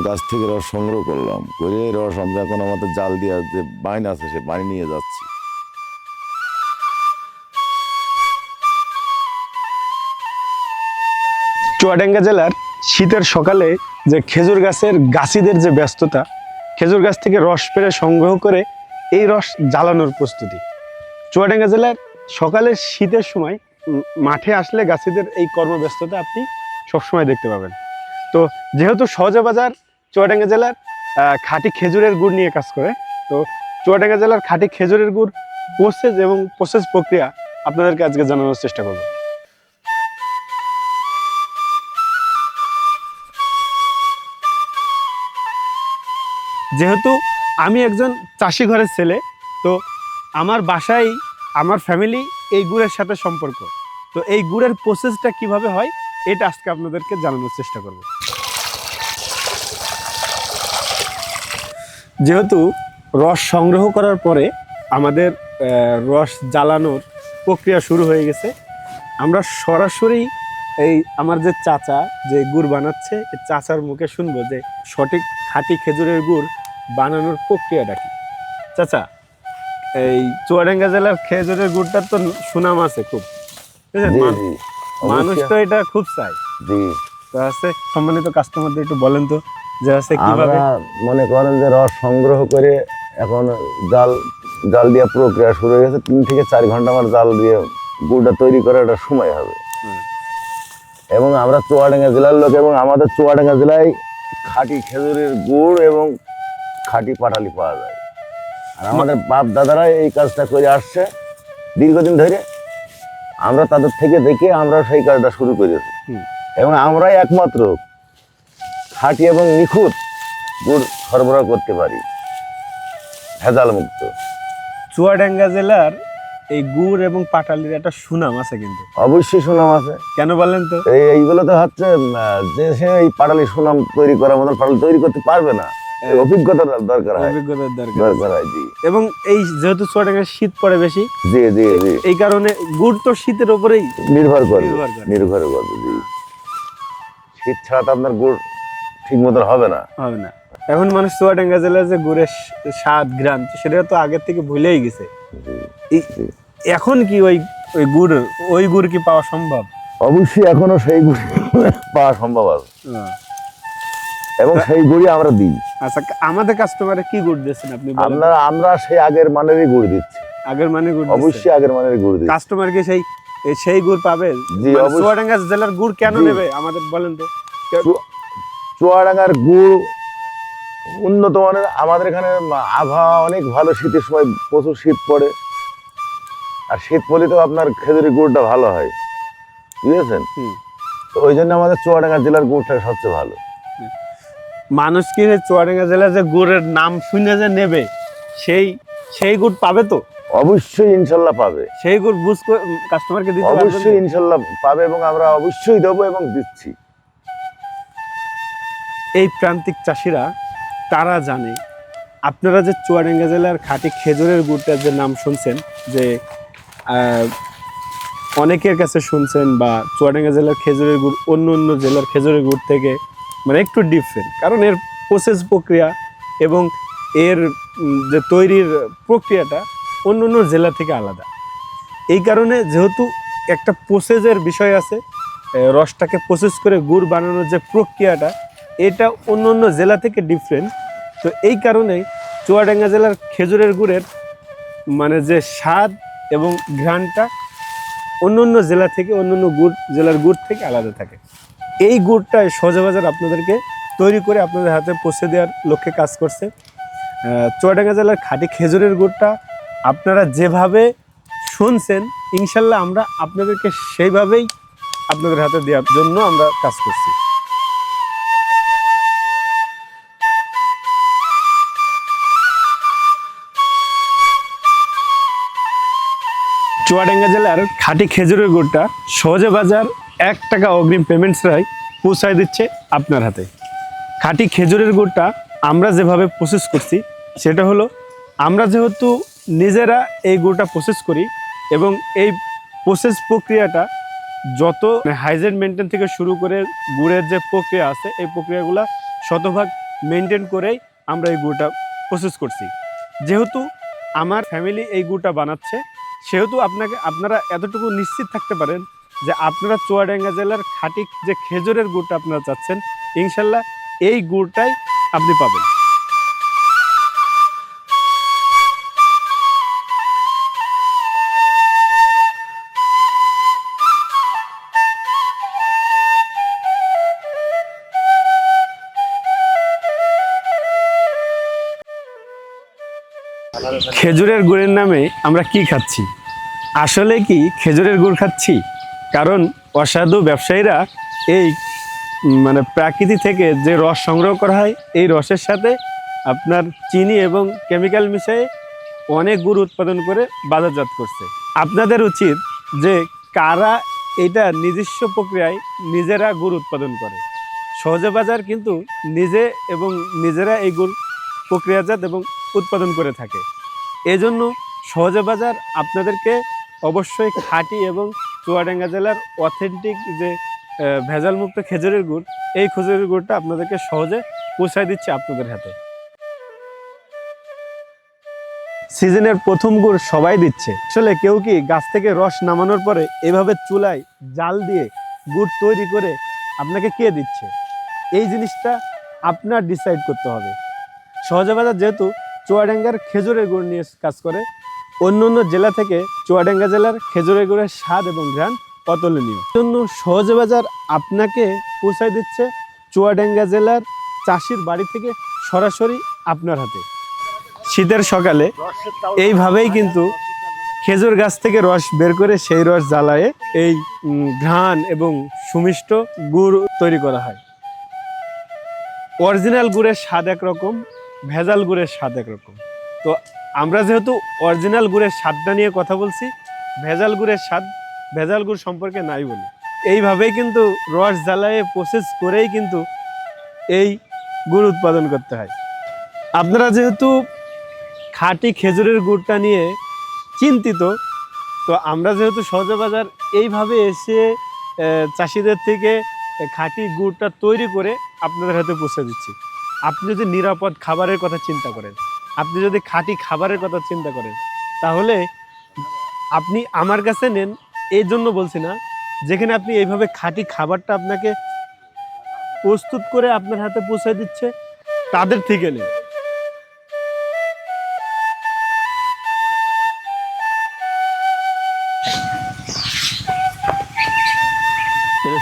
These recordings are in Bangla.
গাছ থেকে রস সংগ্রহ করলাম, করে এই রস আমরা এখন আমাদের জাল দিয়ে যে বাইন আছে সে বাইন নিয়ে যাচ্ছি। চুয়াডাঙ্গা জেলার শীতের সকালে যে খেজুর গাছের গাছিদের যে ব্যস্ততা, খেজুর গাছ থেকে রস পেড়ে সংগ্রহ করে এই রস জ্বালানোর প্রস্তুতি। চুয়াডাঙ্গা জেলার সকালের শীতের সময় মাঠে আসলে গাছিদের এই কর্মব্যস্ততা আপনি সবসময় দেখতে পাবেন। তো যেহেতু সহজে বাজার চুয়াডাঙ্গা জেলার খাঁটি খেজুরের গুড় নিয়ে কাজ করে, তো চুয়াডাঙ্গা জেলার খাঁটি খেজুরের গুড় প্রসেস প্রক্রিয়া আপনাদেরকে আজকে জানানোর চেষ্টা করব। যেহেতু আমি একজন চাষি ঘরের ছেলে, তো আমার বাসায় আমার ফ্যামিলি এই গুড়ের সাথে সম্পর্ক। তো এই গুড়ের প্রসেসটা কিভাবে হয় এটা আজকে আপনাদেরকে জানানোর চেষ্টা করব। যেহেতু রস সংগ্রহ করার পরে আমাদের রস জ্বালানোর প্রক্রিয়া শুরু হয়ে গেছে, আমরা সরাসরি এই আমার যে চাচা যে গুড় বানাচ্ছে এই চাচার মুখে শুনবো যে সঠিক খাঁটি খেজুরের গুড় বানানোর প্রক্রিয়াটা কি। চাচা, এই চুয়াডাঙ্গা জেলার খেজুরের গুড়টার তো সুনাম আছে খুব, মানুষ তো এটা খুব চায়। তো আছে সম্মানিত কাস্টমারদের একটু বলেন তো যে আছে কিভাবে মনে করেন যে রস সংগ্রহ করে এখন জাল দিয়ে প্রক্রিয়া শুরু হয়ে গেছে। 3 থেকে 4 ঘন্টা আমার জাল দিয়ে গুড়টা তৈরি করার একটা সময় হবে। এবং আমরা চুয়াডাঙ্গা জেলার লোক, এবং আমাদের চুয়াডাঙ্গা জেলায় খাঁটি খেজুরের গুড় এবং খাঁটি পাটালি পাওয়া যায়। আর আমাদের বাপ দাদারা এই কাজটা করে আসছে দীর্ঘদিন ধরে। আমরা তাদের থেকে দেখে আমরা সেই কাজটা শুরু করেছি, এবং আমরাই একমাত্র খাঁটি এবং নিখুঁত গুড় সরবরাহ করতে পারি, ভেজাল মুক্ত। চুয়াডাঙ্গা জেলার এই গুড় এবং পাটালির একটা সুনাম আছে, কিন্তু অবশ্যই সুনাম আছে। কেন বললেন তো? এইগুলো তো হচ্ছে যে সে এই পাটালি সুনাম তৈরি করার মতন পাটালি তৈরি করতে পারবে না, অভিজ্ঞতার দরকার হয়। জি। এবং এই যেহেতু চুয়াডাঙ্গায় শীত পড়ে বেশি, জি জি জি, এই কারণে গুড় তো শীতের উপরেই নির্ভর করবে। জি, শীত ছাড়া তো আপনার গুড় ঠিক মতো হবে না। এখন মানুষ চুয়াডাঙ্গা জেলার যে গুড়ের স্বাদ ঘ্রাণ সেটা তো আগের থেকে ভুলেই গেছে। এখন কি ওই গুড় কি পাওয়া সম্ভব? অবশ্যই এখনো সেই গুড় পাওয়া সম্ভব আছে, এবং সেই গুড়ই আমরা দিই। আচ্ছা, আমাদের কাস্টমারে কি গুড় দিচ্ছেন আপনি? আমরা সেই আগের মানেরই গুড় দিচ্ছি। আগের মানে গুড়? অবশ্যই আগের মানের গুড় দিচ্ছি। কাস্টমার কি সেই গুড় পাবে? চুয়াডাঙ্গা জেলার গুড় কেন নেবে আমাদের বলেন তো? চুয়াডাঙ্গার গুড় উন্নত মানের। আমাদের এখানে আবহাওয়া অনেক ভালো, শীতের সময় প্রচুর শীত পড়ে, আর শীত পড়লে তো আপনার খেজুরের গুড়টা ভালো হয়, বুঝেছেন? তো ওই জন্য আমাদের চুয়াডাঙ্গা জেলার গুড়টা সবচেয়ে ভালো। মানুষ কি চুয়াডাঙ্গা জেলার যে গুড়ের নাম শুনে যে নেবে সেই গুড় পাবে তো? অবশ্যই ইনশাল্লাহ পাবে। সেই গুড় বুঝ কাস্টমারকে দিতে অবশ্যই ইনশাল্লাহ পাবে, এবং আমরা অবশ্যই দেবো এবং দিচ্ছি। এই প্রান্তিক চাষিরা তারা জানে আপনারা যে চুয়াডাঙ্গা জেলার খাঁটি খেজুরের গুড়টার যে নাম শুনছেন, যে অনেকের কাছে শুনছেন, বা চুয়াডাঙ্গা জেলার খেজুরের গুড় অন্য অন্য জেলার খেজুরের গুড় থেকে মানে একটু ডিফারেন্ট, কারণ এর প্রসেস প্রক্রিয়া এবং এর যে তৈরির প্রক্রিয়াটা অন্য অন্য জেলা থেকে আলাদা। এই কারণে যেহেতু একটা প্রসেসের বিষয় আছে, রসটাকে প্রসেস করে গুড় বানানোর যে প্রক্রিয়াটা এটা অন্য অন্য জেলা থেকে ডিফারেন্ট। তো এই কারণেই চুয়াডাঙ্গা জেলার খেজুরের গুড়ের মানে যে স্বাদ এবং ঘ্রাণটা অন্য অন্য জেলা থেকে অন্য অন্য জেলার গুড় থেকে আলাদা থাকে। এই গুড়টা সহজবাজার আপনাদেরকে তৈরি করে আপনাদের হাতে পৌঁছে দেওয়ার লক্ষ্যে কাজ করছে। চুয়াডাঙ্গা জেলার খাঁটি খেজুরের গুড়টা আপনারা যেভাবে শুনছেন, ইনশাল্লাহ আমরা আপনাদেরকে সেইভাবেই আপনাদের হাতে দেওয়ার জন্য আমরা কাজ করছি। চুয়াডাঙ্গা জেলার খাঁটি খেজুরের গুড়টা সহজে বাজার 1 টাকা অগ্রিম পেমেন্ট ছাড়াই পৌঁছায় দিচ্ছে আপনার হাতে। খাঁটি খেজুরের গুড়টা আমরা যেভাবে প্রসেস করছি সেটা হলো, আমরা যেহেতু নিজেরা এই গুড়টা প্রসেস করি, এবং এই প্রসেস প্রক্রিয়াটা যত হাইজেন মেনটেন থেকে শুরু করে গুড়ের যে প্রক্রিয়া আছে এই প্রক্রিয়াগুলো শতভাগ মেনটেন করেই আমরা এই গুড়টা প্রসেস করছি। যেহেতু আমার ফ্যামিলি এই গুড়টা বানাচ্ছে, সেহেতু আপনারা এতটুকু নিশ্চিত থাকতে পারেন যে আপনারা চুয়াডাঙ্গা জেলার খাঁটি যে খেজুরের গুড়টা আপনারা চাচ্ছেন, ইনশাল্লাহ এই গুড়টাই আপনি পাবেন। খেজুরের গুড়ের নামে আমরা কি খাচ্ছি? আসলে কি খেজুরের গুড় খাচ্ছি? কারণ অসাধু ব্যবসায়ীরা এই মানে প্রাকৃতি থেকে যে রস সংগ্রহ করা হয়, এই রসের সাথে আপনার চিনি এবং কেমিক্যাল মিশিয়ে অনেক গুড় উৎপাদন করে বাজারজাত করছে। আপনাদের উচিত যে কারা এটা নিজস্ব প্রক্রিয়ায় নিজেরা গুড় উৎপাদন করে। সহজে বাজার কিন্তু নিজেরা এই গুড় প্রক্রিয়াজাত এবং উৎপাদন করে থাকে। এজন্য সহজে বাজার আপনাদেরকে অবশ্যই খাঁটি এবং চুয়াডাঙ্গা জেলার অথেন্টিক যে ভেজালমুক্ত খেজুরের গুড়, এই খেজুরের গুড়টা আপনাদেরকে সহজে পৌঁছায় দিচ্ছে আপনাদের হাতে। সিজনের প্রথম গুড় সবাই দিচ্ছে। আসলে কেউ কি গাছ থেকে রস নামানোর পরে এভাবে চুলায় জাল দিয়ে গুড় তৈরি করে আপনাকে কে দিচ্ছে? এই জিনিসটা আপনার ডিসাইড করতে হবে। সহজে বাজার যেহেতু চুয়াডাঙ্গার খেজুরের গুড় নিয়ে কাজ করে, অন্য অন্য জেলা থেকে চুয়াডাঙ্গা জেলার খেজুরের গুড়ের স্বাদ এবং ঘ্রাণ অতুলনীয়। জন্য সহজে বাজার আপনাকে পৌঁছায় দিচ্ছে চুয়াডাঙ্গা জেলার চাষির বাড়ি থেকে সরাসরি আপনার হাতে। শীতের সকালে এইভাবেই কিন্তু খেজুর গাছ থেকে রস বের করে সেই রস জ্বালায়ে এই ঘ্রাণ এবং সুমিষ্ট গুড় তৈরি করা হয়। অরিজিনাল গুড়ের স্বাদ একরকম, ভেজাল গুড়ের স্বাদ একরকম। তো আমরা যেহেতু অরিজিনাল গুড়ের স্বাদটা নিয়ে কথা বলছি, ভেজাল গুড় সম্পর্কে নাই বলি। এইভাবেই কিন্তু রস জ্বালায়ে প্রসেস করেই কিন্তু এই গুড় উৎপাদন করতে হয়। আপনারা যেহেতু খাঁটি খেজুরের গুড়টা নিয়ে চিন্তিত, তো আমরা যেহেতু সহজে বাজার এইভাবে এসে চাষিদের থেকে খাঁটি গুড়টা তৈরি করে আপনাদের হাতে পৌঁছে দিচ্ছি। আপনি যদি নিরাপদ খাবারের কথা চিন্তা করেন, আপনি যদি খাঁটি খাবারের কথা চিন্তা করেন, তাহলে আপনি আমার কাছে নেন। এই জন্য বলছি না, যেখানে আপনি এইভাবে খাঁটি খাবারটা আপনাকে প্রস্তুত করে আপনার হাতে পৌঁছে দিচ্ছে, তাদের থেকে নেন।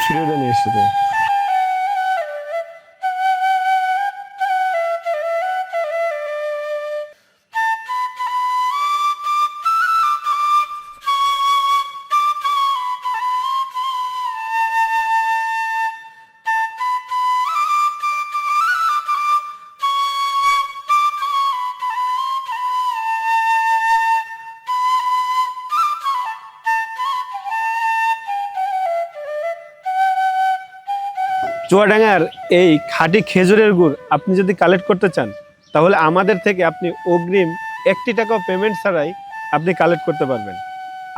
ফিরে নিয়ে এসেছে। চুয়াডাঙ্গার এই খাঁটি খেজুরের গুড় আপনি যদি কালেক্ট করতে চান, তাহলে আমাদের থেকে আপনি অগ্রিম 1 টাকাও পেমেন্ট ছাড়াই আপনি কালেক্ট করতে পারবেন।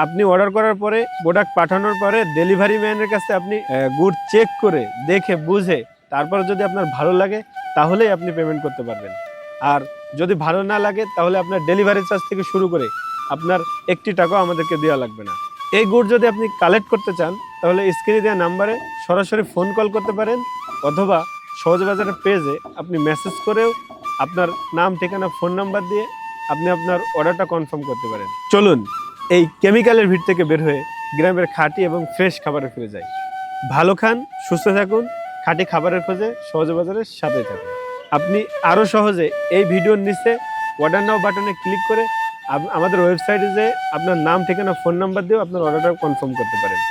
আপনি অর্ডার করার পরে, প্রোডাক্ট পাঠানোর পরে ডেলিভারি ম্যানের কাছে আপনি গুড় চেক করে দেখে বুঝে তারপরে যদি আপনার ভালো লাগে তাহলেই আপনি পেমেন্ট করতে পারবেন। আর যদি ভালো না লাগে তাহলে আপনার ডেলিভারি চার্জ থেকে শুরু করে আপনার 1 টাকাও আমাদেরকে দেওয়া লাগবে না। এই গুড় যদি আপনি কালেক্ট করতে চান, তাহলে স্ক্রিনে দেওয়া নাম্বারে সরাসরি ফোন কল করতে পারেন, অথবা সহজে বাজারের পেজে আপনি মেসেজ করেও আপনার নাম, ঠিকানা, ফোন নাম্বার দিয়ে আপনি আপনার অর্ডারটা কনফার্ম করতে পারেন। চলুন এই কেমিক্যালের ভিড় থেকে বের হয়ে গ্রামের খাঁটি এবং ফ্রেশ খাবারে ফিরে যাই। ভালো খান, সুস্থ থাকুন, খাঁটি খাবারের খোঁজে সহজে বাজারের সাথে থাকুন। আপনি আরও সহজে এই ভিডিওর নিচে অর্ডার নাও বাটনে ক্লিক করে আমাদের ওয়েবসাইটে যে আপনার নাম, ঠিকানা, ফোন নাম্বার দিয়েও আপনার অর্ডারটা কনফার্ম করতে পারেন।